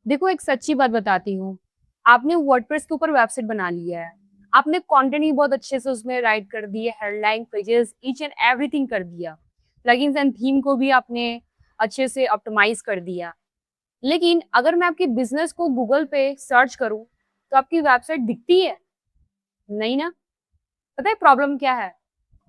देखो, एक सच्ची बात बताती हूँ। आपने वर्डप्रेस के ऊपर वेबसाइट बना लिया है। आपने कंटेंट भी बहुत अच्छे से उसमें राइट कर दिए, headline, pages, each and everything कर दिया। प्लगइन्स एंड थीम को भी आपने अच्छे से ऑप्टिमाइज़ कर दिया। लेकिन अगर मैं आपके बिज़नेस को गूगल पे सर्च करूँ, तो आपकी वेबसाइट दिखती है? नहीं ना। पता है प्रॉब्लम क्या है?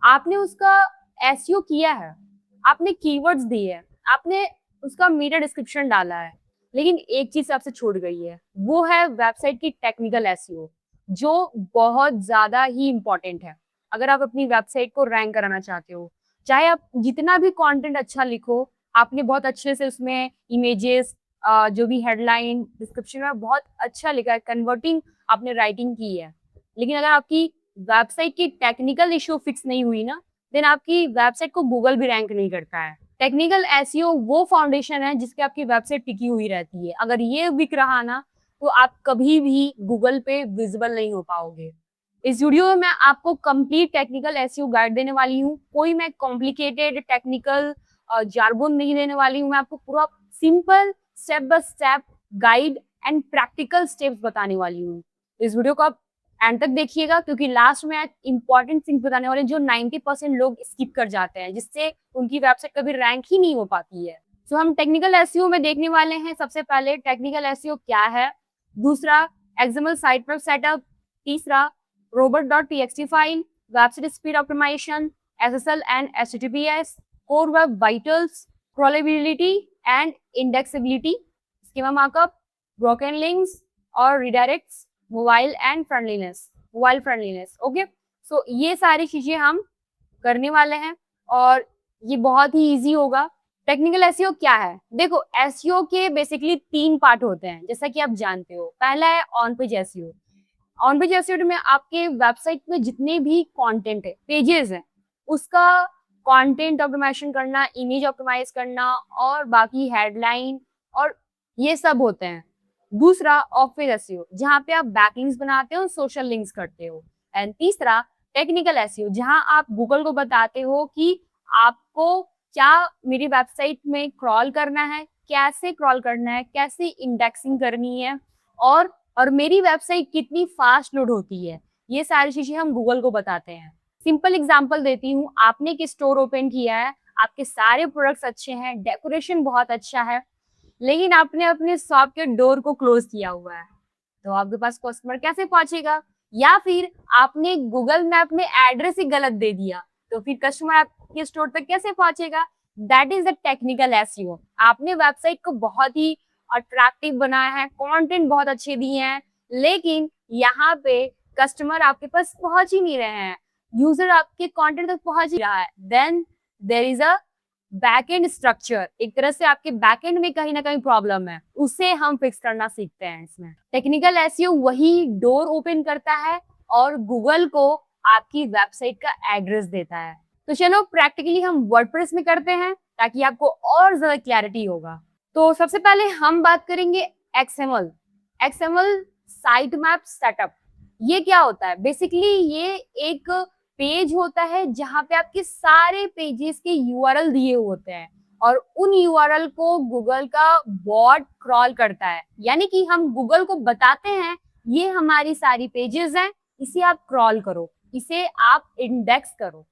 आपने उसका एसईओ किया है, आपने कीवर्ड्स दिए हैं, आपने उसका मेटा डिस्क्रिप्शन डाला है, लेकिन एक चीज़ आपसे छूट गई है, वो है वेबसाइट की टेक्निकल एसईओ, जो बहुत ज़्यादा ही इम्पोर्टेंट है। अगर आप अपनी वेबसाइट को रैंक कराना चाहते हो, चाहे आप जितना भी कंटेंट अच्छा लिखो, आपने बहुत अच्छे से उसमें इमेजेस जो भी हेडलाइन, डिस्क्रिप्शन में बहुत अच्छा लिखा है, कन्वर्टिंग आपने राइटिंग की है। लेकिन अगर आपकी वेबसाइट की टेक्निकल इश्यू फिक्स नहीं हुई ना, देन आपकी वेबसाइट को गूगल भी रैंक नहीं करता है। टेक्निकल एसईओ वो फाउंडेशन है जिसपे आपकी वेबसाइट टिकी हुई रहती है। अगर ये बिक रहा ना, तो आप कभी भी गूगल पे विजिबल नहीं हो पाओगे। इस वीडियो में मैं आपको कंप्लीट टेक्निकल एसईओ गाइड देने वाली हूँ। कोई मैं कॉम्प्लिकेटेड टेक्निकल जार्गन नहीं देने वाली हूँ। मैं आपको पूरा simple step by step guide and practical steps बताने वाली हूँ। इस वीडियो को आप एंड तक देखिएगा, क्योंकि लास्ट में इंपॉर्टेंट थिंग्स बताने वाले हैं जो 90% लोग स्किप कर जाते हैं, जिससे उनकी वेबसाइट कभी रैंक ही नहीं हो पाती है। सो हम टेक्निकल एसईओ में देखने वाले हैं। सबसे पहले टेक्निकल एसईओ क्या है, दूसरा एक्सएमएल साइट वेब सेटअप, तीसरा robot.txt file, website speed optimization, SSL and HTTPS, core web vitals, crawlability and indexability, schema markup, broken links और redirects, mobile friendliness. Okay, so ये सारी चीजें हम करने वाले हैं और ये बहुत ही इजी होगा। टेक्निकल एसईओ क्या है? देखो, एसईओ के बेसिकली 3 पार्ट होते हैं, जैसा कि आप जानते हो। पहला है on page SEO. On page SEO में आपके वेबसाइट में जितने भी कंटेंट है, पेजेस हैं, उसका कंटेंट ऑप्टिमाइजेशन करना, इमेज ऑप्टिमाइज करना और बाकी हेडलाइन और ये सब होते हैं। दूसरा ऑफ पेज एसईओ, जहाँ पे आप बैकलिंक्स बनाते हो, सोशल लिंक्स करते हो। एंड तीसरा टेक्निकल एसईओ, जहाँ आप गूगल को बताते हो कि आपको क्या मेरी वेबसाइट में क्रॉल करना है, कैसे क्रॉल करना है, कैसे इंडेक्सिंग करनी है और मेरी वेबसाइट कितनी फास्ट लोड होती है। ये सारी चीजें हम गूगल को बताते हैं। सिंपल एग्जांपल देती हूँ। आपने एक स्टोर ओपन किया है, आपके सारे प्रोडक्ट्स अच्छे हैं, डेकोरेशन बहुत अच्छा है, लेकिन आपने अपने शॉप के डोर को क्लोज किया हुआ है, तो आपके पास कस्टमर कैसे पहुंचेगा? या फिर आपने गूगल मैप में एड्रेस ही गलत दे दिया, तो फिर कस्टमर आपके स्टोर तक कैसे पहुंचेगा? That is the technical SEO. आपने वेबसाइट को बहुत ही अट्रैक्टिव बनाया है, कंटेंट बहुत अच्छे दिए हैं, लेकिन यहाँ पे कस्टमर आपके पास पहुंच ही नहीं रहे हैं, यूजर आपके कंटेंट तक पहुंच ही रहा है। Then there is a backend structure. एक तरह से आपके बैकएंड में कहीं ना कहीं प्रॉब्लम है, उसे हम फिक्स करना सीखते हैं इसमें। टेक्निकल एसईओ वही डोर ओपन करता है और गूगल को आपकी वेबसाइट का एड्रेस देता है। तो चलो प्रैक्टिकली हम वर्डप्रेस में करते हैं, ताकि आपको और ज्यादा क्लैरिटी होगा। तो सबसे पहले हम बात करेंगे XML. XML site map setup. ये क्या होता है? बेसिकली ये एक पेज होता है जहाँ पे आपके सारे पेजेस के यूआरएल दिए होते हैं और उन यूआरएल को गूगल का बॉट क्रॉल करता है। यानी कि हम गूगल को बताते हैं ये हमारी सारी पेजेस हैं, इसे आप क्रॉल करो, इसे आप इंडेक्स करो।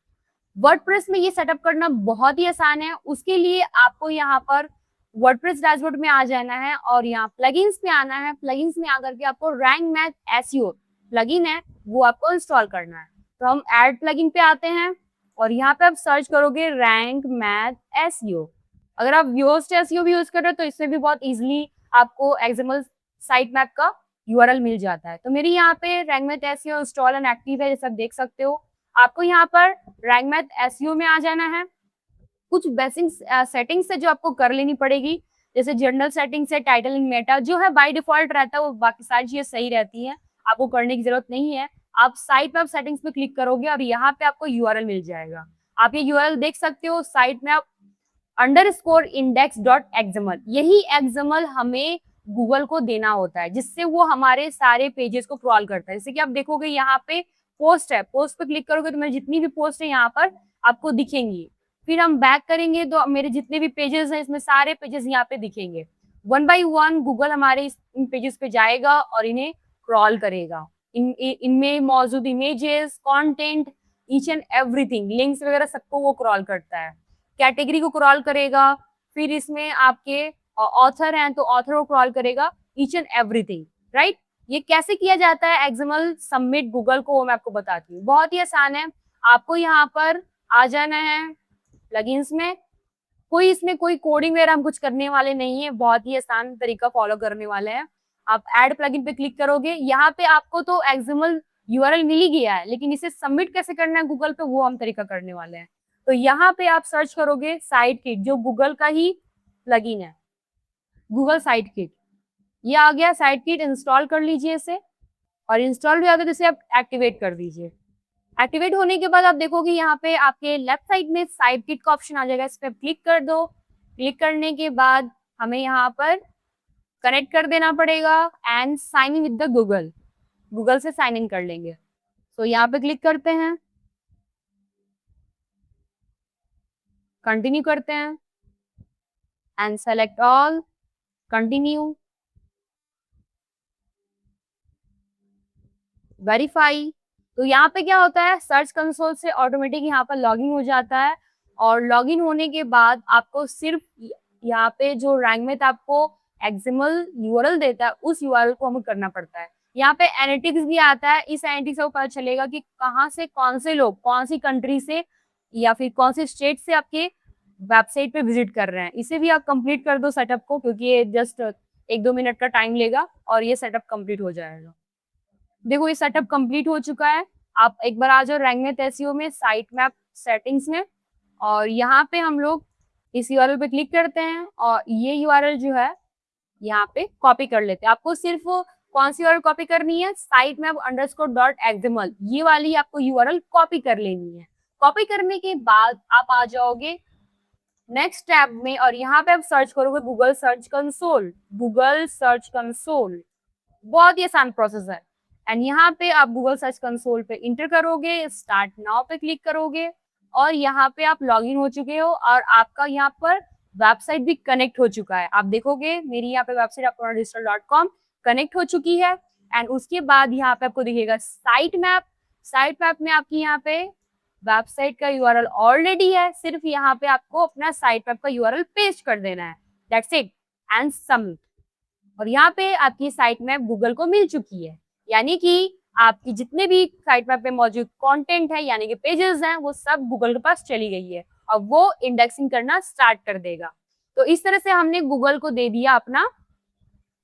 वर्डप्रेस में ये सेटअप करना बहुत ही आसान है। उसके लिए आपको यहाँ पर वर्डप्रेस डैशबोर्ड में आ जाना है और यहाँ प्लगइन्स पे आना है। प्लगइन्स में आकर के आपको रैंक मैथ एसईओ प्लगइन है, वो आपको इंस्टॉल करना है। तो हम ऐड प्लगइन पे आते हैं और यहाँ पे आप सर्च करोगे रैंक मैथ एसईओ। अगर आप योस्ट एसईओ भी यूज कर रहे हो तो इसमें भी बहुत इजीली आपको एक्सएमएल साइट मैप का यूआरएल मिल जाता है। तो मेरी यहाँ पे rank math SEO install and active है, जैसा आप देख सकते हो। आपको यहाँ पर रैंक मैथ एसईओ में आ जाना है। कुछ बेसिक सेटिंग्स है जो आपको कर लेनी पड़ेगी, जैसे जनरल सेटिंग्स है, टाइटल इन मेटा जो है बाय डिफॉल्ट रहता है, वो बाकी सारी चीजें सही रहती है, आपको करने की जरूरत नहीं है। आप साइट मैप सेटिंग्स पे क्लिक करोगे और यहाँ पे आपको यूआरएल मिल जाएगा। आप ये यूआरएल देख सकते हो, site map underscore index dot XML. यही एक्सएमएल हमें गूगल को देना होता है, जिससे वो हमारे सारे पेजेस को क्रॉल करता है। जैसे कि आप देखोगे यहाँ पे पोस्ट है, पोस्ट पे क्लिक करोगे तो मेरी जितनी भी पोस्ट है यहाँ पर आपको दिखेंगी। फिर हम बैक करेंगे तो मेरे जितने भी पेजेस हैं इसमें सारे पेजेस यहाँ पे दिखेंगे। वन बाय वन गूगल हमारे इन पेजेस पे जाएगा और इन्हें क्रॉल करेगा। इनमें मौजूद images, content, each and everything, links वगैरह सबको वो क्रॉल करता है। कैटेगरी को क्रॉल करेगा, फिर इसमें आपके ऑथर हैं तो ऑथर को क्रॉल करेगा, ईच एंड एवरीथिंग, राइट। ये कैसे किया जाता है एक्सएमएल सबमिट गूगल को, वो मैं आपको बताती हूँ। बहुत ही आसान है। आपको यहाँ पर आ जाना है प्लगइन्स में। इसमें कोई कोडिंग वगैरह हम कुछ करने वाले नहीं है, बहुत ही आसान तरीका फॉलो करने वाले हैं। आप ऐड प्लगइन पे क्लिक करोगे, यहाँ पे आपको तो एक्सएमएल यूआरएल मिल ही गया है, लेकिन इसे सबमिट कैसे करना है गूगल पे, वो हम तरीका करने वाले हैं। तो यहाँ पे आप सर्च करोगे साइट किट, जो गूगल का ही प्लगइन है, गूगल साइट किट। ये आ गया साइट किट, इंस्टॉल कर लीजिए इसे, और इंस्टॉल भी आ गया तो इसे आप एक्टिवेट कर दीजिए। एक्टिवेट होने के बाद आप देखोगे यहाँ पे आपके लेफ्ट साइड में साइट किट का ऑप्शन आ जाएगा, इस पे क्लिक कर दो। क्लिक करने के बाद हमें यहाँ पर कनेक्ट कर देना पड़ेगा and sign in with the Google, Google से साइन इन कर लेंगे। तो यहाँ पे क्लिक करते हैं, कंटिन्यू करते हैं and select all, continue, verify. तो यहाँ पे क्या होता है, सर्च कंसोल से ऑटोमेटिक यहाँ पर लॉगिन हो जाता है, और लॉगिन होने के बाद आपको सिर्फ यहाँ पे जो रैंकमेट आपको एक्सएमएल यूआरएल देता है, उस यूआरएल को हमें करना पड़ता है। यहाँ पे एनालिटिक्स भी आता है, इस एनालिटिक्स से पता चलेगा कि कहाँ से कौन से लोग कौन सी कंट्री से या फिर कौन से स्टेट से आपके वेबसाइट पे विजिट कर रहे हैं। इसे भी आप कंप्लीट कर दो सेटअप को, क्योंकि ये जस्ट 1-2 मिनट का टाइम लेगा और ये सेटअप कंप्लीट हो जाएगा। देखो ये सेटअप कंप्लीट हो चुका है। आप एक बार आ जाओ रैंकमेट एसईओ में, साइट मैप सेटिंग्स में, और यहाँ पे हम लोग इस यूआरएल पे क्लिक करते हैं और ये यूआरएल जो है यहाँ पे कॉपी कर लेते हैं। आपको सिर्फ कौन सी यूआरएल कॉपी करनी है, sitemap_.xml, ये वाली आपको यूआरएल कॉपी कर लेनी है। कॉपी करने के बाद आप आ जाओगे नेक्स्ट टैब में, और यहाँ पे आप सर्च करोगे Google search console. Google search console बहुत ही आसान प्रोसेस है, एंड यहाँ पे आप गूगल सर्च कंसोल पे इंटर करोगे, स्टार्ट नाउ पे क्लिक करोगे, और यहाँ पे आप लॉगिन हो चुके हो और आपका यहाँ पर वेबसाइट भी कनेक्ट हो चुका है। आप देखोगे मेरी यहाँ पे वेबसाइट apoornadigital.com कनेक्ट हो चुकी है, एंड उसके बाद यहाँ पे आपको दिखेगा साइट मैप। साइट मैप में आपकी यहाँ पे वेबसाइट का यूआरएल ऑलरेडी है, सिर्फ यहाँ पे आपको अपना साइट मैप का यूआरएल पेस्ट कर देना है, दैट्स इट, एंड सबमिट। और यहाँ पे आपकी साइट मैप गूगल को मिल चुकी है, यानी कि आपकी जितने भी साइट मैप पे मौजूद कंटेंट है, यानी कि पेजेस हैं, वो सब गूगल के पास चली गई है और वो इंडेक्सिंग करना स्टार्ट कर देगा। तो इस तरह से हमने गूगल को दे दिया अपना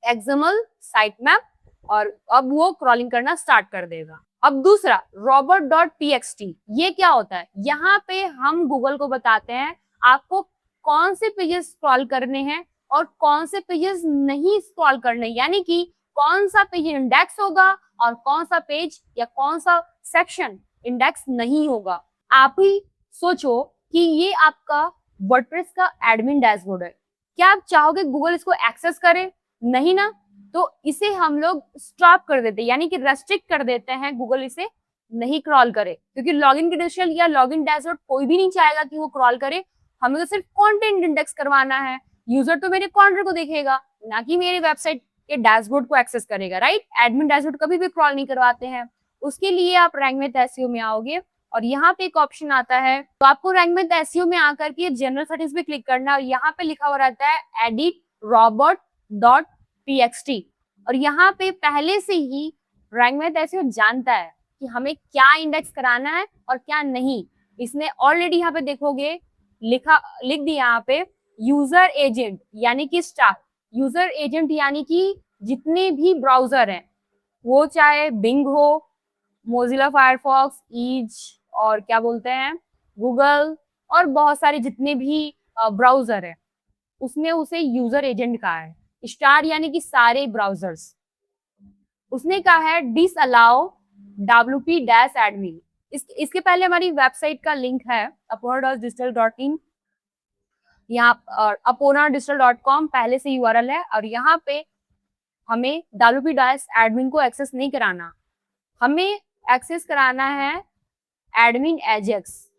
एक्सएमएल साइट मैप, और अब वो क्रॉलिंग करना स्टार्ट कर देगा। अब दूसरा robot.txt, ये क्या होता है, यहाँ पे हम गूगल को बताते हैं आपको कौन से पेजेस स्क्रॉल करने हैं और कौन से पेजेस नहीं स्क्रॉल करने, यानी कि कौन सा पेज इंडेक्स होगा और कौन सा पेज या कौन सा सेक्शन इंडेक्स नहीं होगा। आप ही सोचो कि ये आपका वर्डप्रेस का एडमिन डैशबोर्ड है, क्या आप चाहोगे गूगल इसको एक्सेस करे? नहीं ना। तो इसे हम लोग स्टॉप कर देते हैं, यानी कि रेस्ट्रिक्ट कर देते हैं, गूगल इसे नहीं क्रॉल करे, क्योंकि लॉगिन क्रेडेंशियल या लॉगिन डैशबोर्ड कोई भी नहीं चाहेगा कि वो क्रॉल करे। हमें तो सिर्फ कंटेंट इंडेक्स करवाना है, यूजर तो मेरे कंटेंट को देखेगा, ना कि मेरी वेबसाइट के डैशबोर्ड को एक्सेस करेगा, राइट। एडमिन डैशबोर्ड कभी भी क्रॉल नहीं करवाते हैं। उसके लिए आप रैंकमेट एसईओ में आओगे और यहाँ पे एक ऑप्शन आता है, तो आपको रैंकमेट एसईओ में आकर के जनरल सेटिंग्स पे क्लिक करना है, और यहाँ पे लिखा हुआ रहता है एडिट robot.txt, और यहाँ पे पहले से ही रैंकमेट एसईओ जानता है कि हमें क्या इंडेक्स कराना है और क्या नहीं। इसने ऑलरेडी यहाँ पे देखोगे लिख दिया यहाँ पे यूजर एजेंट, यानी कि स्टाफ। यूजर एजेंट यानी कि जितने भी ब्राउजर हैं, वो चाहे बिंग हो, मोजिला फायरफॉक्स, ईज, और क्या बोलते हैं गूगल, और बहुत सारे जितने भी ब्राउजर है, उसने उसे यूजर एजेंट कहा है। स्टार यानी कि सारे ब्राउजर्स। उसने कहा है डिसअलाउ wp-admin। इसके पहले हमारी वेबसाइट का लिंक है apoornadigital.in, यहाँ apoornadigital.com पहले से यूआरएल है, और यहाँ पे हमें wp-admin को एक्सेस नहीं कराना, हमें एक्सेस कराना है एडमिन एजेक्स।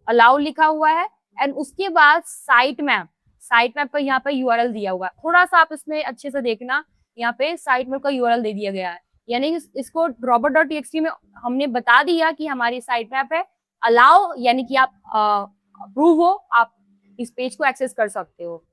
अलाउ लिखा हुआ है, एंड उसके बाद साइट मैप। साइट मैप का यहाँ पे यूआरएल दिया हुआ है। थोड़ा सा आप इसमें अच्छे से देखना, यहाँ पे साइट मैप का यूआरएल दे दिया गया है, यानी इसको robot.txt में हमने बता दिया कि हमारी साइट मैप है। अलाउ यानी कि आप अप्रूव हो, आप इस पेज को एक्सेस कर सकते हो।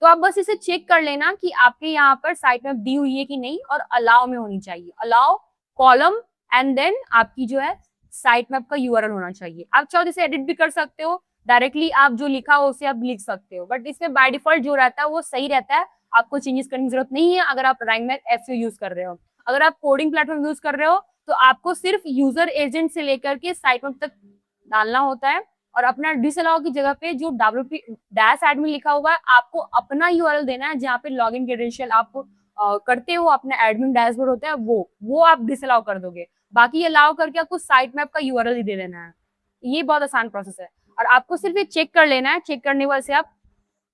तो आप बस इसे चेक कर लेना कि आपके यहाँ पर साइट मैप दी हुई है कि नहीं, और अलाउ में होनी चाहिए, अलाउ कॉलम एंड देन आपकी जो है साइट मैप का यूआरएल होना चाहिए। आप चाहो इसे एडिट भी कर सकते हो, डायरेक्टली आप जो लिखा हो उसे आप लिख सकते हो, बट इसमें बाय डिफॉल्ट जो रहता है वो सही रहता है, आपको चेंजेस करने की जरूरत नहीं है अगर आप रैंकमैथ एफसीओ यूज कर रहे हो। अगर आप कोडिंग प्लेटफॉर्म यूज कर रहे हो तो आपको सिर्फ यूजर एजेंट से लेकर के साइट मैप तक डालना होता है, और अपना डिसअलाउ की जगह पे जो wp-admin लिखा हुआ है आपको अपना यूआरएल देना है, जहाँ पे लॉगिन क्रेडेंशियल आप करते हो, अपना एडमिन डैशबोर्ड होता है वो आप डिसअलाउ कर दोगे। बाकी अलाउ करके आपको साइट मैप का यूआरएल ही दे देना है। ये बहुत आसान प्रोसेस है, और आपको सिर्फ ये चेक कर लेना है, चेक करने के बाद से आप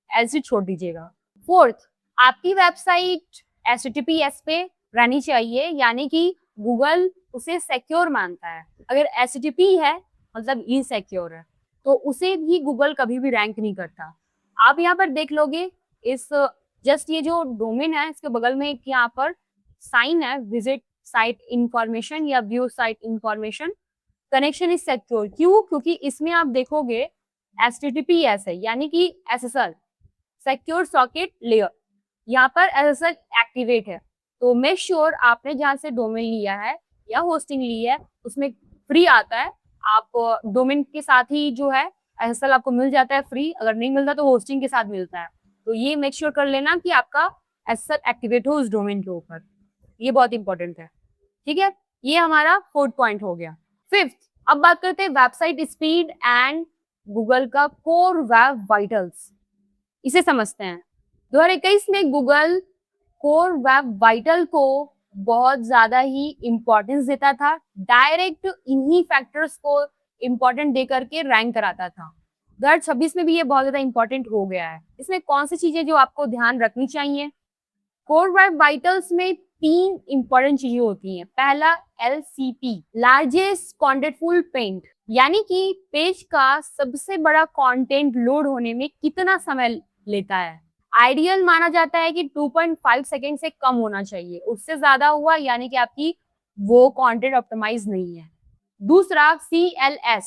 ऐसे छोड़ दीजिएगा। फोर्थ, आपकी वेबसाइट HTTPS पे रहनी चाहिए, यानी कि गूगल उसे सिक्योर मानता है। अगर HTTP है मतलब इनसिक्योर है, तो उसे भी गूगल कभी भी रैंक नहीं करता। आप यहाँ पर देख लोगे, इस जस्ट ये जो डोमेन है इसके बगल में एक यहाँ पर साइन है, विजिट साइट इंफॉर्मेशन या view site information, connection is secure. क्यों? क्योंकि इसमें आप देखोगे HTTPS है, यानी कि SSL सिक्योर सॉकेट लेयर, यहाँ पर SSL एक्टिवेट है। तो मेक श्योर आपने जहाँ से डोमेन लिया है या होस्टिंग ली है उसमें फ्री आता है, आप डोमेन के साथ ही जो है SSL आपको मिल जाता है फ्री, अगर नहीं मिलता तो होस्टिंग के साथ मिलता है। तो ये मेक श्योर कर लेना कि आपका SSL एक्टिवेट हो उस डोमेन के ऊपर, ये बहुत इंपॉर्टेंट है। ठीक है, ये हमारा 4th पॉइंट हो गया। 5th, अब बात करते हैं वेबसाइट स्पीड एंड गूगल का कोर वेब वाइटल्स, इसे समझते हैं। 2021 में गूगल कोर वेब वाइटल को बहुत ज्यादा ही इंपॉर्टेंस देता था, डायरेक्ट इन्हीं फैक्टर्स को इंपॉर्टेंट दे करके रैंक कराता था। 2026 में भी ये बहुत ज्यादा इंपॉर्टेंट हो गया है। इसमें कौन सी चीजें जो आपको ध्यान रखनी चाहिए? कोर वेब वाइटल्स में 3 इंपॉर्टेंट चीजें होती हैं। पहला LCP, लार्जेस्ट कॉन्टेंटफुल पेंट, यानी कि पेज का सबसे बड़ा कंटेंट लोड होने में कितना समय लेता है। आइडियल माना जाता है कि 2.5 सेकेंड से कम होना चाहिए, उससे ज्यादा हुआ यानी कि आपकी वो कंटेंट ऑप्टिमाइज नहीं है। दूसरा CLS,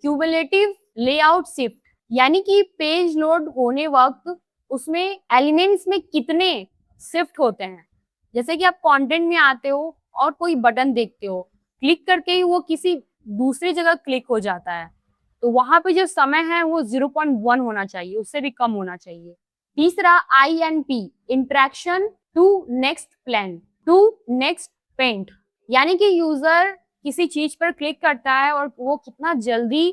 क्यूमुलेटिव लेआउट शिफ्ट, यानी कि पेज लोड होने वक्त उसमें एलिमेंट्स में कितने शिफ्ट होते हैं। जैसे कि आप कंटेंट में आते हो और कोई बटन देखते हो, क्लिक करके ही वो किसी दूसरी जगह क्लिक हो जाता है, तो वहां पे जो समय है वो 0.1 होना चाहिए, उससे भी कम होना चाहिए। तीसरा INP, interaction to next plan to next paint, यानी कि यूजर किसी चीज पर क्लिक करता है और वो कितना जल्दी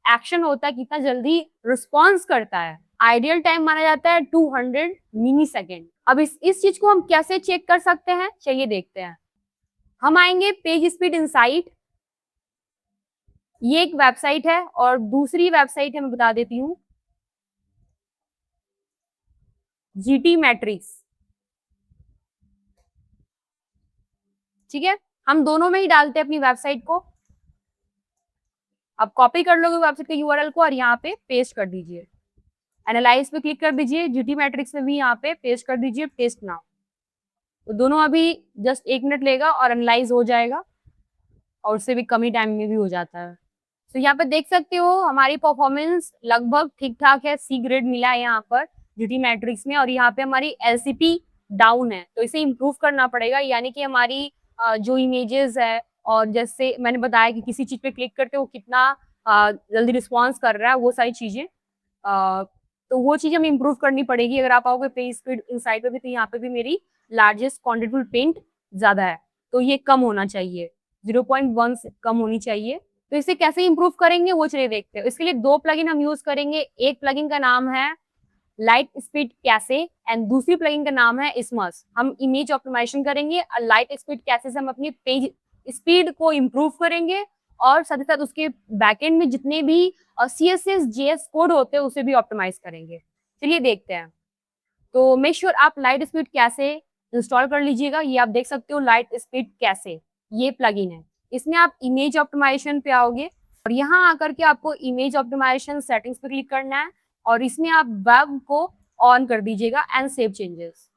एक्शन होता है, कितना जल्दी रिस्पॉन्स करता है। आइडियल टाइम माना जाता है 200 मिली सेकेंड। अब इस चीज को हम कैसे चेक कर सकते हैं, चलिए देखते हैं। हम आएंगे पेज स्पीड इनसाइट, ये एक वेबसाइट है, और दूसरी वेबसाइट है मैं बता देती हूँ, GT मैट्रिक्स। ठीक है, हम दोनों में ही डालते हैं अपनी वेबसाइट को। आप कॉपी कर लोगे वेबसाइट के यूआरएल को और यहाँ पे पेस्ट कर दीजिए। एनालाइज पे क्लिक कर दीजिए, GT मैट्रिक्स में भी यहाँ पे पेस्ट कर दीजिए, पेस्ट नाउ। तो दोनों अभी जस्ट 1 मिनट लेगा और एनालाइज हो जाएगा, और उससे भी कम ही टाइम में भी हो जाता है। तो यहाँ पे देख सकते हो हमारी परफॉर्मेंस लगभग ठीक ठाक है, C ग्रेड मिला है यहाँ पर GT मैट्रिक्स में, और यहाँ पे हमारी LCP डाउन है, तो इसे इम्प्रूव करना पड़ेगा। यानी कि हमारी जो इमेजेस है, और जैसे मैंने बताया कि किसी चीज पे क्लिक करके वो कितना जल्दी रिस्पॉन्स कर रहा है, वो सारी चीजें, तो वो चीज हमें इम्प्रूव करनी पड़ेगी। अगर आप आओगे पेज स्पीड इनसाइट पे भी, तो यहाँ पे भी मेरी लार्जेस्ट कॉन्टेंटफुल पेंट ज्यादा है, तो ये कम होना चाहिए, 0.1 से कम होनी चाहिए। तो इसे कैसे इंप्रूव करेंगे वो चलिए देखते हैं। इसके लिए 2 प्लगइन हम यूज करेंगे। एक प्लगइन का नाम है लाइट स्पीड कैसे एंड दूसरी प्लगइन का नाम है इसमस। हम इमेज ऑप्टिमाइजेशन करेंगे, लाइट स्पीड कैसे से हम अपनी पेज स्पीड को इम्प्रूव करेंगे, और साथ ही साथ उसके बैकएंड में जितने भी CSS JS कोड होते हैं उसे भी ऑप्टिमाइज करेंगे। चलिए देखते हैं। तो मेक श्योर आप लाइट स्पीड कैसे इंस्टॉल कर लीजिएगा। ये आप देख सकते हो लाइट स्पीड कैसे, ये प्लगइन है। इसमें आप इमेज ऑप्टिमाइजेशन पे आओगे, और यहाँ आकर के आपको इमेज ऑप्टिमाइजेशन सेटिंग्स पे क्लिक करना है, और इसमें आप वेब को ऑन कर दीजिएगा and save changes.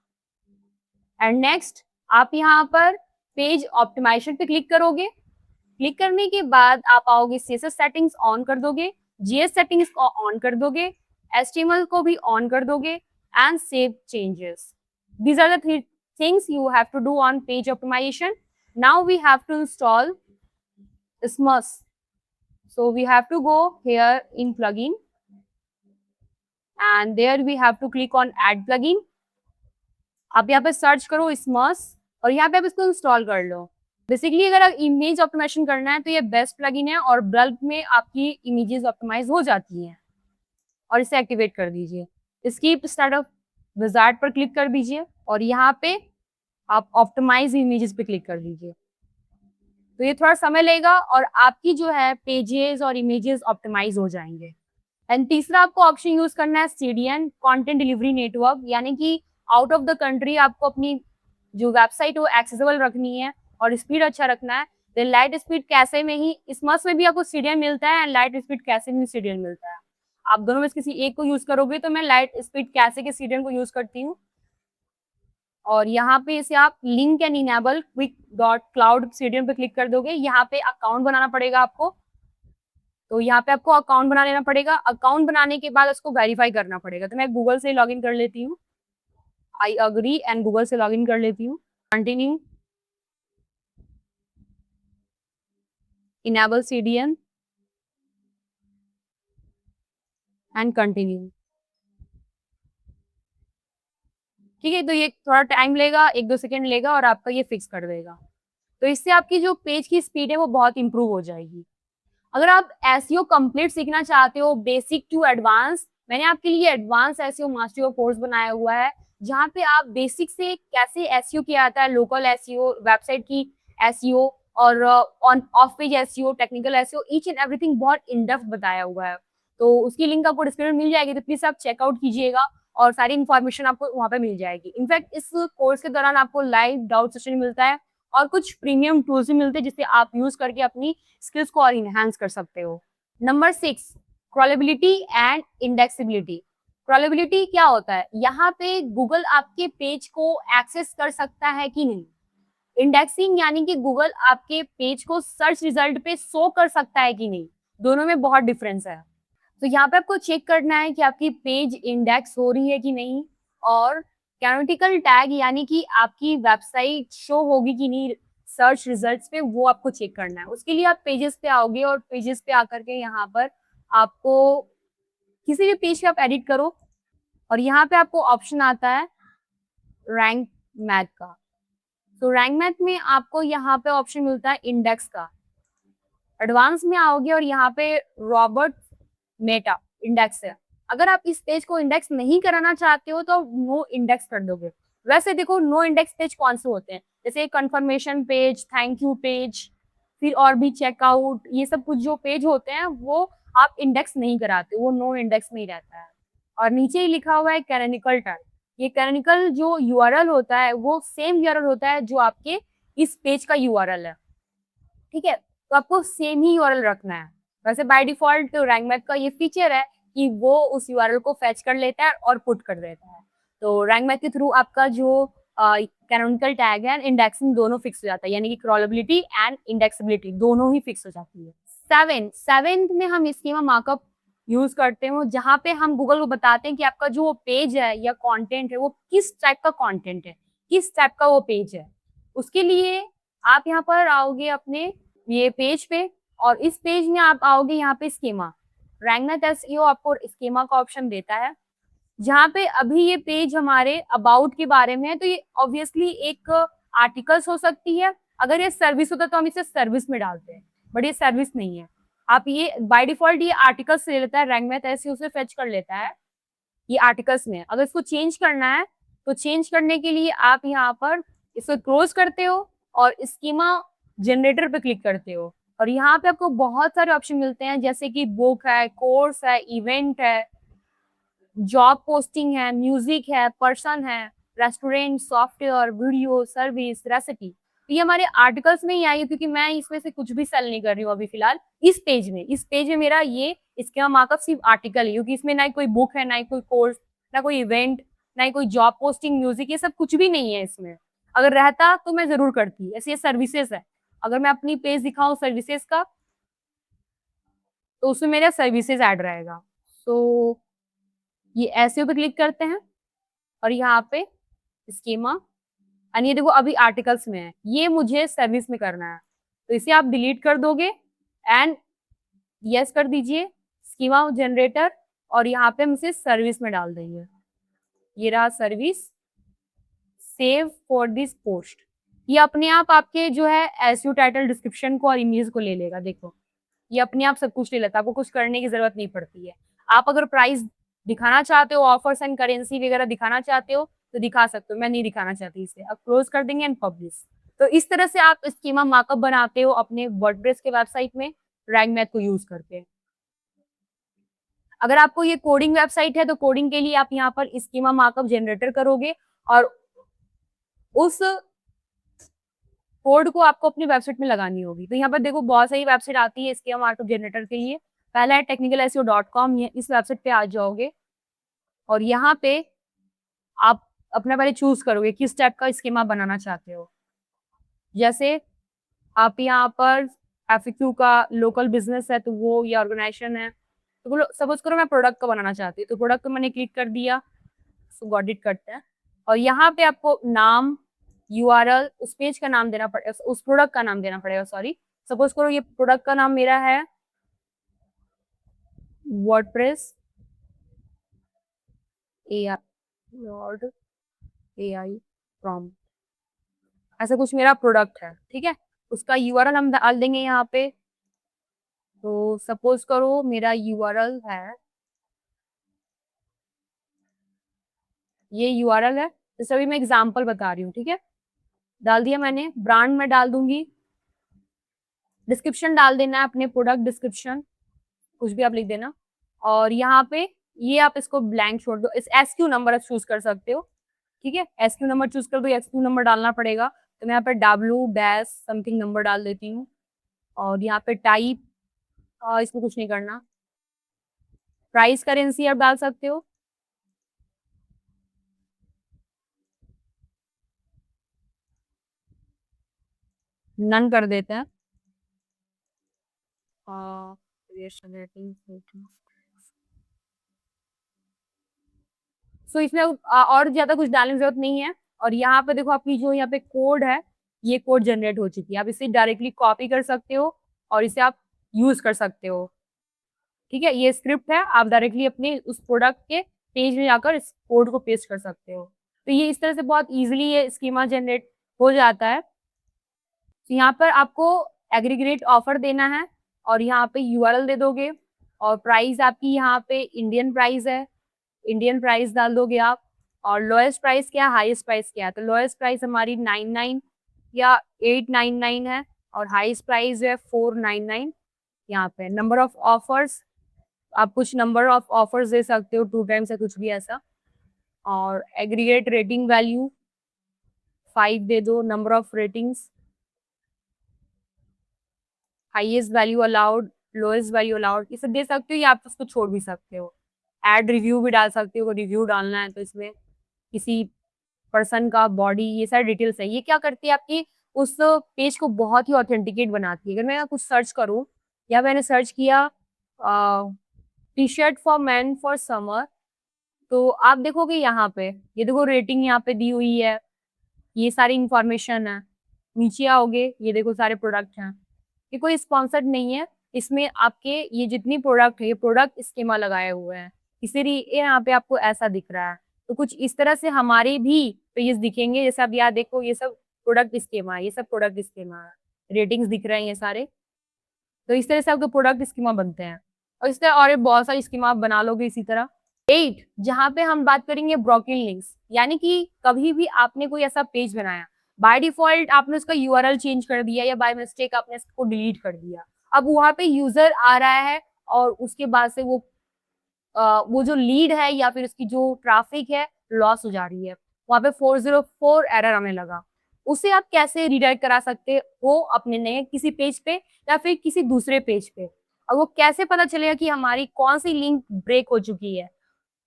And next आप यहाँ पर पेज ऑप्टिमाइजेशन पे क्लिक करोगे। क्लिक करने के बाद आप आओगे CSS सेटिंग्स ऑन कर दोगे, GS सेटिंग्स को ऑन कर दोगे, HTML को भी ऑन कर दोगे and save changes. These are the three things you have to do on page optimization. Now we have to install SMUS. So we have to go here in plugin and there we have to click on add plugin. आप यहाँ पे search करो SMUS और यहाँ पे आप इसको install कर लो। बेसिकली अगर आप इमेज ऑप्टिमाइजेशन करना है तो ये बेस्ट प्लगइन है और बल्क में आपकी इमेजेस ऑप्टिमाइज हो जाती हैं और इसे एक्टिवेट कर दीजिए। इसकी स्टार्ट ऑफ विजार्ड पर क्लिक कर दीजिए और यहाँ पे आप ऑप्टिमाइज इमेजेस पे क्लिक कर दीजिए। तो ये थोड़ा समय लेगा और आपकी जो है पेजेस और इमेजेस ऑप्टिमाइज हो जाएंगे। एंड तीसरा आपको ऑप्शन यूज करना है CDN, कंटेंट डिलीवरी नेटवर्क, यानी कि आउट ऑफ द कंट्री आपको अपनी जो वेबसाइट वो एक्सेसिबल रखनी है और स्पीड अच्छा रखना है। तो लाइट स्पीड कैसे में ही SMUS में भी आपको CDN मिलता है एंड लाइट स्पीड कैसे में CDN मिलता है। आप दोनों में से किसी एक को यूज करोगे तो मैं लाइट स्पीड कैसे के CDN को यूज करती हूँ। और यहाँ पे इसे आप link and enable quick.cloud CDN पे क्लिक कर दोगे। यहाँ पे अकाउंट बनाना पड़ेगा आपको, तो यहाँ पे आपको अकाउंट बना लेना पड़ेगा। अकाउंट बनाने के बाद उसको वेरीफाई करना पड़ेगा। तो मैं गूगल से लॉगिन कर लेती हूँ, आई अग्री एंड गूगल से लॉगिन कर लेती हूँ। Continue, enable CDN and continue. ठीक है, तो ये थोड़ा टाइम लेगा, 1-2 सेकेंड लेगा और आपका ये फिक्स कर देगा। तो इससे आपकी जो पेज की स्पीड है वो बहुत इंप्रूव हो जाएगी। अगर आप SEO कंप्लीट सीखना चाहते हो, बेसिक टू एडवांस, मैंने आपके लिए एडवांस SEO मास्टरी कोर्स बनाया हुआ है जहाँ पे आप बेसिक से कैसे SEO किया जाता है, लोकल SEO, वेबसाइट की SEO और on off page SEO, technical SEO, each and everything बहुत इन डेप्थ बताया हुआ है। तो उसकी लिंक आपको डिस्क्रिप्शन में मिल जाएगी, तो प्लीज आप चेकआउट कीजिएगा और सारी इन्फॉर्मेशन आपको वहाँ पे मिल जाएगी। इनफैक्ट इस कोर्स के दौरान आपको लाइव डाउट सेशन मिलता है और कुछ प्रीमियम टूल्स भी मिलते हैं जिससे आप यूज करके अपनी स्किल्स को और इनहेंस कर सकते हो। Number 6, क्रॉलेबिलिटी and इंडेक्सिबिलिटी। क्रॉलेबिलिटी क्या होता है? यहाँ पे गूगल आपके पेज को एक्सेस कर सकता है कि नहीं। इंडेक्सिंग यानी कि गूगल आपके पेज को सर्च रिजल्ट पे शो कर सकता है कि नहीं। दोनों में बहुत डिफरेंस है। तो यहाँ पे आपको चेक करना है कि आपकी पेज इंडेक्स हो रही है कि नहीं और कैनोनिकल टैग यानी कि आपकी वेबसाइट शो होगी कि नहीं सर्च रिजल्ट्स पे, वो आपको चेक करना है। उसके लिए आप पेजेस पे आओगे और पेजेस पे आकर के यहाँ पर आपको किसी भी पेज पे आप एडिट करो और यहाँ पे आपको ऑप्शन आता है रैंक मैथ का। तो रैंक मैथ में आपको यहाँ पे ऑप्शन मिलता है इंडेक्स का। एडवांस में आओगे और यहाँ पे रॉबर्ट मेटा इंडेक्स है। अगर आप इस पेज को इंडेक्स नहीं कराना चाहते हो तो नो इंडेक्स कर दोगे। वैसे देखो नो इंडेक्स पेज कौन से होते हैं, जैसे confirmation page, thank you page, फिर और भी चेकआउट, ये सब कुछ जो पेज होते हैं वो आप इंडेक्स नहीं कराते, वो नो इंडेक्स में ही रहता है। और नीचे ही लिखा हुआ है कैनोनिकल टैग। ये कैनोनिकल जो यूआरएल होता है वो सेम यूआरएल होता है जो आपके इस पेज का यूआरएल है। ठीक है, तो आपको सेम ही यूआरएल रखना है। वैसे बाय डिफॉल्ट रैंक मैथ का ये फीचर है कि वो उस यूआरएल को फेच कर लेता है और पुट कर देता है। तो रैंक मैथ के थ्रू आपका जो कैनोनिकल टैग है, इंडेक्सिंग दोनों फिक्स हो जाता है, यानी कि क्रॉलेबिलिटी एंड इंडेक्सिबिलिटी दोनों ही फिक्स हो जाती है। सेवेंथ में हम स्कीमा मार्कअप यूज करते हैं, जहाँ पे हम गूगल को बताते हैं कि आपका जो पेज है या कंटेंट है वो किस टाइप का कंटेंट है, किस टाइप का वो पेज है। उसके लिए आप यहाँ पर आओगे अपने ये पेज पे और इस पेज में आप आओगे यहाँ पे स्कीमा। रैंक मैथ एसईओ आपको स्कीमा का ऑप्शन देता है, जहाँ पे अभी ये पेज हमारे अबाउट के बारे में है, तो ये ऑब्वियसली एक आर्टिकल्स हो सकती है। अगर ये सर्विस होता तो हम इसे सर्विस में डालते हैं, बट ये सर्विस नहीं है। आप ये बाय डिफॉल्ट ये आर्टिकल्स ले लेता है, रैंक मैथ एसईओ से फेच कर लेता है ये आर्टिकल्स में। अगर इसको चेंज करना है तो चेंज करने के लिए आप यहाँ पर इसको क्लोज करते हो और स्कीमा जनरेटर पे क्लिक करते हो और यहाँ पे आपको बहुत सारे ऑप्शन मिलते हैं, जैसे कि बुक है, कोर्स है, इवेंट है, जॉब पोस्टिंग है, म्यूजिक है, पर्सन है, restaurant, software, video, service, recipe. तो ये हमारे आर्टिकल्स में ही आई है क्योंकि मैं इसमें से कुछ भी सेल नहीं कर रही हूँ अभी फिलहाल। इस पेज में मेरा ये इसके मार्कअप सिर्फ आर्टिकल है, क्योंकि इसमें ना कोई बुक है ना कोई कोर्स ना कोई इवेंट, ना ही कोई जॉब पोस्टिंग, म्यूजिक, ये सब कुछ भी नहीं है इसमें। अगर रहता तो मैं जरूर करती। ऐसे ये सर्विसेज है, अगर मैं अपनी पेज दिखाऊं सर्विसेज का, तो उसमें मेरा सर्विसेज ऐड रहेगा। सो ये एसईओ पे क्लिक करते हैं और यहाँ पे स्कीमा, और ये देखो अभी आर्टिकल्स में है, ये मुझे सर्विस में करना है, तो इसे आप डिलीट कर दोगे एंड यस कर दीजिए स्कीमा जनरेटर, और यहाँ पे हम इसे सर्विस में डाल देंगे। ये रहा service, save for this post. ये अपने आप आपके जो है एसईओ टाइटल, डिस्क्रिप्शन को और इमेज को ले लेगा। देखो ये अपने आप सब कुछ ले लेता है, आपको कुछ करने की जरूरत नहीं पड़ती है। आप अगर प्राइस दिखाना चाहते हो, ऑफर्स एंड करेंसी वगैरह दिखाना चाहते हो तो दिखा सकते हो, मैं नहीं दिखाना चाहती इसे। अब क्लोज कर देंगे एंड पब्लिश। तो इस तरह से आप स्कीमा मार्कअप बनाते हो अपने वर्डप्रेस के वेबसाइट में रैंक मैथ को यूज करके। अगर आपको ये कोडिंग वेबसाइट है तो कोडिंग के लिए आप यहाँ पर स्कीमा मार्कअप जनरेटर करोगे और उस कोड को आपको अपनी वेबसाइट में लगानी होगी। तो यहाँ पर देखो बहुत सारी वेबसाइट आती है स्कीमा मार्कअप जनरेटर के लिए। पहला है technicalseo.com, ये इस वेबसाइट पे आ जाओगे और यहाँ पे आप अपना पहले चूज करोगे किस टाइप का स्कीमा बनाना चाहते हो। जैसे आप यहाँ पर एफएक्यू का लोकल बिजनेस है तो वो, या ऑर्गेनाइजेशन है तो सपोज करो मैं प्रोडक्ट का बनाना चाहती हूँ, तो प्रोडक्ट को मैंने क्लिक कर दिया, सो गॉट इट करते हैं। और यहाँ पे आपको नाम, यूआरएल, उस पेज का नाम देना पड़ेगा, उस प्रोडक्ट का नाम देना पड़ेगा, सॉरी। सपोज करो ये प्रोडक्ट का नाम मेरा है वर्डप्रेस एआई प्रॉम्प्ट, ऐसा कुछ मेरा प्रोडक्ट है, ठीक है। उसका यूआरएल हम डाल देंगे यहाँ पे। तो सपोज करो मेरा यूआरएल है, ये यूआरएल है, जैसे अभी मैं एग्जांपल बता रही हूँ, ठीक है। डाल दिया मैंने, ब्रांड में डाल दूंगी, डिस्क्रिप्शन डाल देना है अपने प्रोडक्ट डिस्क्रिप्शन, कुछ भी आप लिख देना। और यहाँ पे ये आप इसको ब्लैंक छोड़ दो, इस एसक्यू नंबर आप चूज कर सकते हो, ठीक है। एसक्यू नंबर चूज कर दो, एसक्यू नंबर डालना पड़ेगा, तो मैं यहाँ पे डब्ल्यू डैश समथिंग नंबर डाल देती हूँ। और यहाँ पे टाइप, इसमें कुछ नहीं करना। प्राइस करेंसी आप डाल सकते हो, नन कर देते हैं। सो इसमें और ज्यादा कुछ डालने की जरूरत नहीं है। और यहाँ पे देखो आपकी जो यहाँ पे कोड है, ये कोड जनरेट हो चुकी है। आप इसे डायरेक्टली कॉपी कर सकते हो और इसे आप यूज कर सकते हो, ठीक है। ये स्क्रिप्ट है, आप डायरेक्टली अपने उस प्रोडक्ट के पेज में जाकर इस कोड को पेस्ट कर सकते हो। तो ये इस तरह से बहुत इजीली ये स्कीमा जनरेट हो जाता है। तो यहाँ पर आपको एग्रीगेट ऑफर देना है और यहाँ पे यूआरएल दे दोगे, और प्राइस आपकी यहाँ पे इंडियन प्राइस है, इंडियन प्राइस डाल दोगे आप। और लोएस्ट प्राइस क्या है, हाईएस्ट प्राइस क्या है, तो लोएस्ट प्राइस हमारी 99 या 899 है, और हाईएस्ट प्राइस जो है 499। यहाँ पे नंबर ऑफ ऑफर्स, आप कुछ नंबर ऑफ ऑफर्स दे सकते हो, 2 टाइम्स या कुछ भी ऐसा। और एग्रीगेट रेटिंग वैल्यू 5 दे दो, number of ratings, highest value allowed, lowest value allowed, ये सब दे सकते हो, या आप उसको छोड़ भी सकते हो। एड रिव्यू भी डाल सकते हो, रिव्यू डालना है तो इसमें किसी पर्सन का बॉडी, ये सारी डिटेल्स है। ये क्या करती है आपकी उस पेज को बहुत ही ऑथेंटिकेट बनाती है। अगर मैं कुछ सर्च करूँ, या मैंने सर्च किया T shirt for man for summer, तो आप देखोगे यहाँ पे, ये देखो रेटिंग यहाँ पे दी हुई है, ये सारी इंफॉर्मेशन है। नीचे आओगे, ये देखो सारे प्रोडक्ट हैं, ये कोई स्पॉन्सर्ड नहीं है, इसमें आपके ये जितनी प्रोडक्ट है, ये प्रोडक्ट स्कीमा लगाए हुए हैं, इसीलिए यहाँ पे आपको ऐसा दिख रहा है। तो कुछ इस तरह से हमारे भी पेज दिखेंगे, जैसे आप यहाँ देखो, ये सब प्रोडक्ट स्कीमा है, ये सब प्रोडक्ट स्कीमा है, रेटिंग्स दिख रहे हैं ये सारे। तो इस तरह से आपके प्रोडक्ट स्कीमा बनते हैं, और इस तरह और भी बहुत सारी स्कीमा आप बना लोगे इसी तरह। 8 जहाँ पे हम बात करेंगे ब्रोकन लिंक्स, यानी कि कभी भी आपने कोई ऐसा पेज बनाया, बाय डिफॉल्ट आपने उसका यूआरएल चेंज कर दिया, या बाय मिस्टेक आपने इसको डिलीट कर दिया। अब वहां पे यूजर आ रहा है और उसके बाद से वो जो लीड है या फिर उसकी जो ट्रैफिक है लॉस हो जा रही है, वहां पे 404 एरर आने लगा। उसे आप कैसे रिडायरेक्ट करा सकते हो अपने नए किसी पेज पे या फिर किसी दूसरे पेज पे, और वो कैसे पता चलेगा कि हमारी कौन सी लिंक ब्रेक हो चुकी है।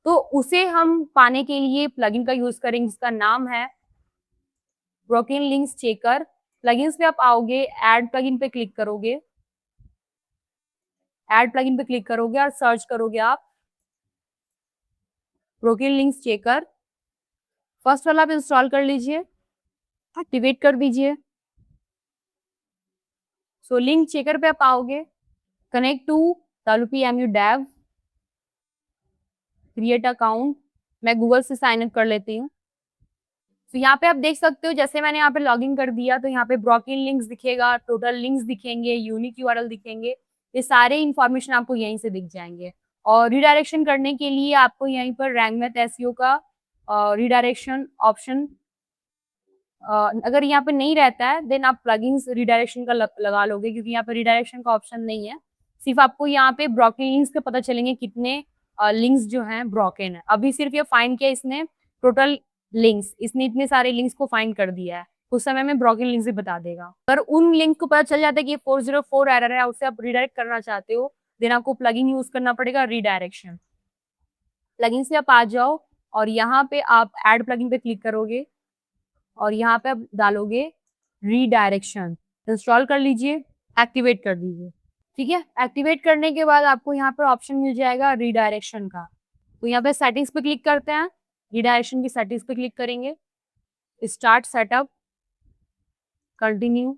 तो उसे हम पाने के लिए प्लगइन का यूज़ करेंगे जिसका नाम है ब्रोकन लिंक्स चेकर। प्लगइन्स पे आप आओगे, ऐड प्लगइन पे क्लिक करोगे, ऐड प्लगइन पे क्लिक करोगे और सर्च करोगे आप ब्रोकन लिंक्स चेकर। फर्स्ट वाला आप इंस्टॉल कर लीजिए, एक्टिवेट कर दीजिए। सो लिंक चेकर पे आप आओगे, connect to WPMU dev, create account. मैं गूगल से साइन इन कर लेती हूँ। तो यहाँ पे आप देख सकते हो, जैसे मैंने यहाँ पे लॉगिन कर दिया तो यहाँ पे ब्रोकन लिंक्स दिखेगा, टोटल लिंक्स दिखेंगे, यूनिक यूआरएल दिखेंगे। ये सारे इन्फॉर्मेशन आपको यहीं से दिख जाएंगे। और रिडायरेक्शन करने के लिए आपको यहीं पर रैंक मैथ एसईओ का रिडायरेक्शन ऑप्शन अगर यहाँ पे नहीं रहता है देन आप प्लगइन्स रिडायरेक्शन का लगा लोगे, क्योंकि यहाँ पे रिडायरेक्शन का ऑप्शन नहीं है। सिर्फ आपको यहाँ पे ब्रोकन लिंक्स के पता चलेंगे कितने लिंक्स जो हैं ब्रोकन है। अभी सिर्फ ये फाइंड किया इसने टोटल लिंक्स, इसने इतने सारे लिंक्स को फाइंड कर दिया है। कुछ समय में ब्रोकन लिंक्स भी बता देगा। अगर उन लिंक को पता चल जाता है कि 404 एरर है, उसे आप रिडायरेक्ट करना चाहते हो, देन आपको प्लगइन यूज करना पड़ेगा रिडायरेक्शन। प्लगइन से आप आ जाओ और यहाँ पे आप ऐड प्लगइन पे क्लिक करोगे और यहाँ पे आप डालोगे रीडायरेक्शन। इंस्टॉल कर लीजिए, एक्टिवेट कर दीजिए। ठीक है, एक्टिवेट करने के बाद आपको यहाँ पर ऑप्शन मिल जाएगा रीडायरेक्शन का। तो यहाँ पे सेटिंग्स पे क्लिक करते हैं, रीडायरेक्शन की सेटिंग्स पे क्लिक करेंगे, स्टार्ट सेटअप, कंटिन्यू।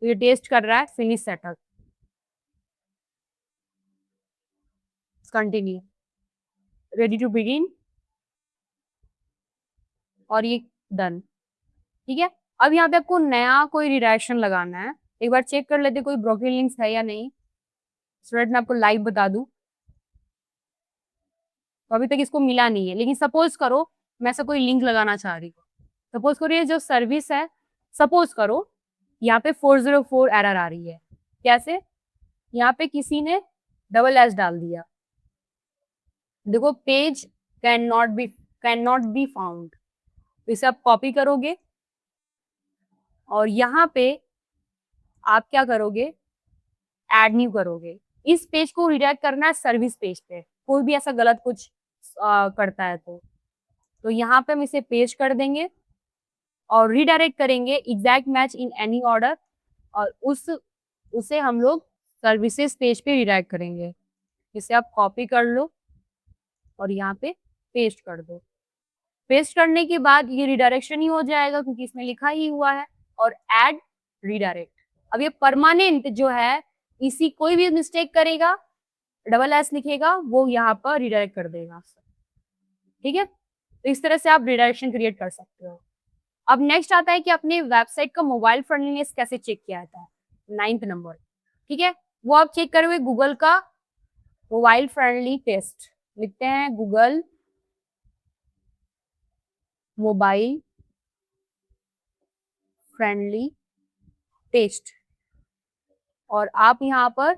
तो ये टेस्ट कर रहा है, finish setup, continue, ready to begin, और ये डन। ठीक है, अब यहाँ पे आपको नया कोई रिडायरेक्शन लगाना है। एक बार चेक कर लेते कोई ब्रोकन लिंक्स है या नहीं। स्टूडेंट मैं आपको लाइव बता दूं, तो अभी तक इसको मिला नहीं है, लेकिन सपोज करो मैं ऐसा कोई लिंक लगाना चाह रही हूँ। सपोज करो ये जो सर्विस है, सपोज करो यहाँ पे 404 एरर आ रही है। कैसे? यहाँ पे किसी ने डबल एस डाल दिया। देखो page can not be found. इसे आप कॉपी करोगे और यहाँ पे आप क्या करोगे, ऐड न्यू करोगे। इस पेज को रिडायरेक्ट करना है सर्विस पेज पे, कोई भी ऐसा गलत कुछ करता है तो यहाँ पे हम इसे पेस्ट कर देंगे और रिडायरेक्ट करेंगे exact match in any order, और उसे हम लोग सर्विसेज पेज पे रिडायरेक्ट करेंगे। इसे आप कॉपी कर लो और यहाँ पे पेस्ट कर दो। पेस्ट करने के बाद ये रिडायरेक्शन ही हो जाएगा, क्योंकि इसमें लिखा ही हुआ है, और ऐड रिडायरेक्ट। अब ये परमानेंट जो है, इसी कोई भी मिस्टेक करेगा, डबल एस लिखेगा, वो यहाँ पर रिडायरेक्ट कर देगा। ठीक है, तो इस तरह से आप रिडायरेक्शन क्रिएट कर सकते हो। अब नेक्स्ट आता है कि अपने वेबसाइट का मोबाइल फ्रेंडलीनेस कैसे चेक किया जाता है। 9th नंबर, ठीक है, वो आप चेक करोगे गूगल का मोबाइल फ्रेंडली टेस्ट। लिखते हैं गूगल मोबाइल फ्रेंडली टेस्ट, और आप यहाँ पर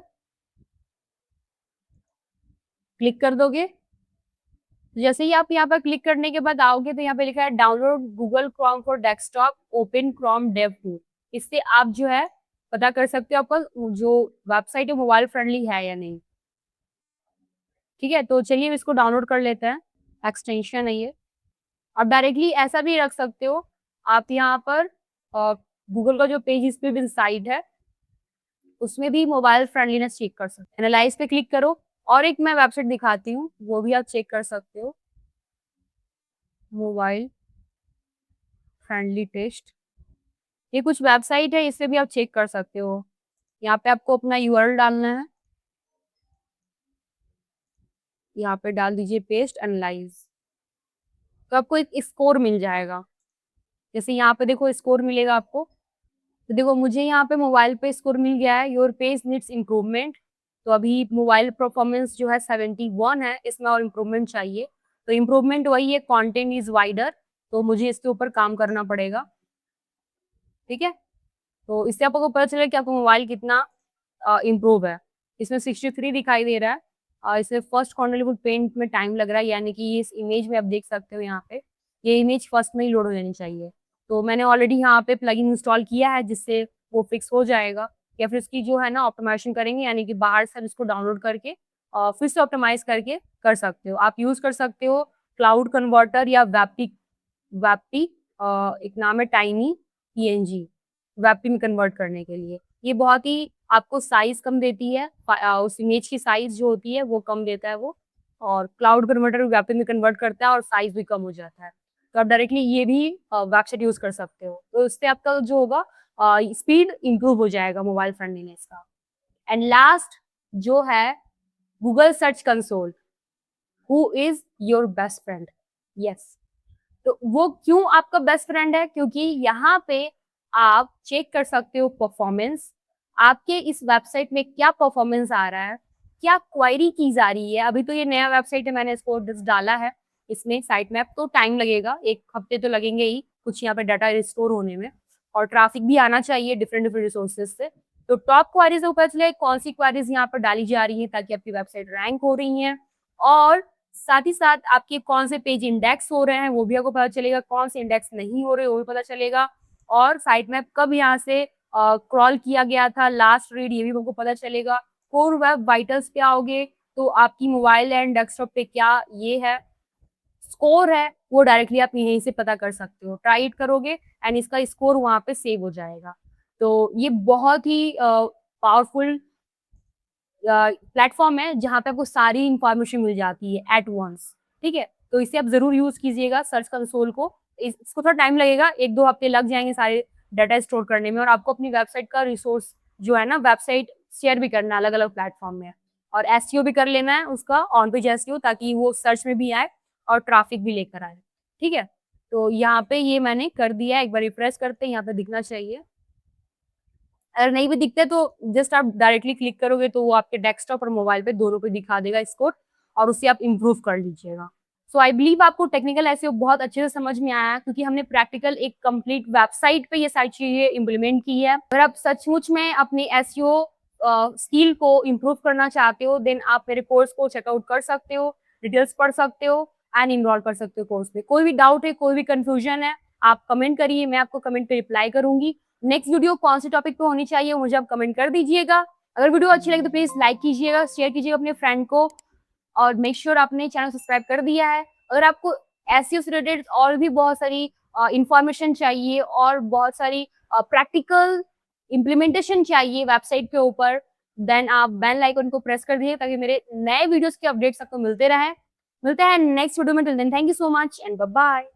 क्लिक कर दोगे। जैसे ही आप यहाँ पर क्लिक करने के बाद आओगे तो यहाँ पे लिखा है download Google Chrome for desktop, open Chrome dev tool. इससे आप जो है पता कर सकते हो आपका जो वेबसाइट है मोबाइल फ्रेंडली है या नहीं। ठीक है, तो चलिए इसको डाउनलोड कर लेते हैं, एक्सटेंशन है ये। आप डायरेक्टली ऐसा भी रख सकते हो, आप यहाँ पर गूगल का जो पेज इस पे भी साइट है उसमें भी मोबाइल फ्रेंडलीनेस चेक कर सकते हो। एनालाइज पे क्लिक करो, और एक मैं वेबसाइट दिखाती हूँ, वो भी आप चेक कर सकते हो, मोबाइल फ्रेंडली टेस्ट। ये कुछ वेबसाइट है, इससे भी आप चेक कर सकते हो। यहाँ पे आपको अपना यूआरएल डालना है, यहाँ पे डाल दीजिए पेस्ट एनालाइज, तो आपको एक स्कोर मिल जाएगा। जैसे यहाँ पे देखो स्कोर मिलेगा आपको, तो देखो मुझे यहाँ पे मोबाइल पे स्कोर मिल गया है, योर पेज नीड्स इम्प्रूवमेंट। तो अभी मोबाइल परफॉर्मेंस जो है 71 है, इसमें और इम्प्रूवमेंट चाहिए। तो इम्प्रूवमेंट वही है, कंटेंट इज वाइडर, तो मुझे इसके ऊपर काम करना पड़ेगा। ठीक है, तो इससे आपको पता चलेगा कि आपका मोबाइल कितना इम्प्रूव है। इसमें 63 दिखाई दे रहा है, और इसमें फर्स्ट कॉर्नर पेंट में टाइम लग रहा है, यानी कि इस इमेज में आप देख सकते हो यहाँ पे ये इमेज फर्स्ट में ही लोड हो जानी चाहिए। तो मैंने ऑलरेडी यहाँ पे प्लगइन इंस्टॉल किया है जिससे वो फिक्स हो जाएगा, या फिर इसकी जो है ना ऑप्टिमाइजेशन करेंगे, यानी कि बाहर से इसको डाउनलोड करके फिर से ऑप्टिमाइज करके कर सकते हो। आप यूज़ कर सकते हो क्लाउड कन्वर्टर या वैप्टी एक नाम है टाइनी पीएनजी, वैप्टी में कन्वर्ट करने के लिए। ये बहुत ही आपको साइज़ कम देती है, उस इमेज की साइज़ जो होती है वो कम देता है वो, और क्लाउड कन्वर्टर वैप्टी में कन्वर्ट करता है और साइज़ भी कम हो जाता है। तो आप डायरेक्टली ये भी वेबसाइट यूज़ कर सकते हो। तो इससे आपका जो होगा स्पीड इम्प्रूव हो जाएगा मोबाइल फ्रेंडलीनेस का। एंड लास्ट जो है Google search console, who is your best friend? Yes. तो वो क्यों आपका बेस्ट फ्रेंड है? क्योंकि यहाँ पे आप चेक कर सकते हो परफॉर्मेंस, आपके इस वेबसाइट में क्या परफॉर्मेंस आ रहा है, क्या क्वेरी की जा रही है। अभी तो ये नया वेबसाइट है, मैंने इसको जस्ट डाला है इसमें साइट मैप, तो टाइम लगेगा, 1 हफ्ते तो लगेंगे ही कुछ यहाँ पे डाटा रिस्टोर होने में, और ट्रैफिक भी आना चाहिए डिफरेंट रिसोर्सेज से। तो टॉप क्वेरीज से पता चले कौन सी क्वेरीज यहाँ पर डाली जा रही है ताकि आपकी वेबसाइट रैंक हो रही है, और साथ ही साथ आपके कौन से पेज इंडेक्स हो रहे हैं वो भी आपको पता चलेगा, कौन से इंडेक्स नहीं हो रहे वो भी पता चलेगा, और साइट मैप कब यहाँ से क्रॉल किया गया था, लास्ट रीड ये भी आपको पता चलेगा। कोर वेब वाइटल्स पे आओगे तो आपकी मोबाइल एंड डेस्कटॉप पे क्या ये है, स्कोर है, वो डायरेक्टली आप यहीं से पता कर सकते हो। ट्राई इट करोगे एंड इसका स्कोर वहाँ पे सेव हो जाएगा। तो ये बहुत ही पावरफुल प्लेटफ़ॉर्म है जहाँ पे आपको सारी इन्फॉर्मेशन मिल जाती है एट वन्स, ठीक है? तो इसे आप ज़रूर यूज़ कीजिएगा सर्च कंसोल को। इसको थोड़ा टाइम लगेगा, 1-2 हफ्ते लग जाएँगे सारे डाटा स्टोर करने में, और आपको अपनी वेबसाइट का रिसोर्स जो है ना, वेबसाइट शेयर भी करना है अलग-अलग प्लेटफ़ॉर्म में, और एसईओ भी कर लेना है उसका, ऑन पेज एसईओ, ताकि वो सर्च में भी आए और ट्रैफिक भी लेकर आए, ठीक है? तो यहाँ पे ये मैंने कर दिया है, एक बार रिफ्रेश करते हैं, यहाँ पे दिखना चाहिए। अगर नहीं भी दिखता है तो जस्ट आप डायरेक्टली क्लिक करोगे तो वो आपके डेस्कटॉप और मोबाइल पे दोनों पे दिखा देगा स्कोर, और उससे आप इम्प्रूव कर लीजिएगा। सो आई बिलीव आपको टेक्निकल एसईओ बहुत अच्छे से समझ में आया है, क्योंकि हमने प्रैक्टिकल एक कंप्लीट वेबसाइट पे ये सारी चीज़ें इम्प्लीमेंट की है। अगर आप सचमुच में अपनी एसईओ स्किल को इम्प्रूव करना चाहते हो, देन आप मेरे कोर्स को चेकआउट कर सकते हो, डिटेल्स पढ़ सकते हो एंड एनरोल कर सकते हो कोर्स में। कोई भी डाउट है, कोई भी कन्फ्यूजन है, आप कमेंट करिए, मैं आपको कमेंट पे रिप्लाई करूँगी। नेक्स्ट वीडियो कौन से टॉपिक पे होनी चाहिए मुझे आप कमेंट कर दीजिएगा। अगर वीडियो अच्छी लगे तो प्लीज लाइक कीजिएगा, शेयर कीजिएगा अपने फ्रेंड को, और मेक श्योर आपने चैनल सब्सक्राइब कर दिया है। अगर आपको एसईओ से रिलेटेड और भी बहुत सारी इंफॉर्मेशन चाहिए और बहुत सारी प्रैक्टिकल इम्प्लीमेंटेशन चाहिए वेबसाइट के ऊपर, देन आप बेल आइकन को प्रेस कर दीजिए ताकि मेरे नए वीडियोस के अपडेट्स आपको मिलते रहें। मिलते हैं नेक्स्ट वीडियो में, till then thank you so much and bye bye.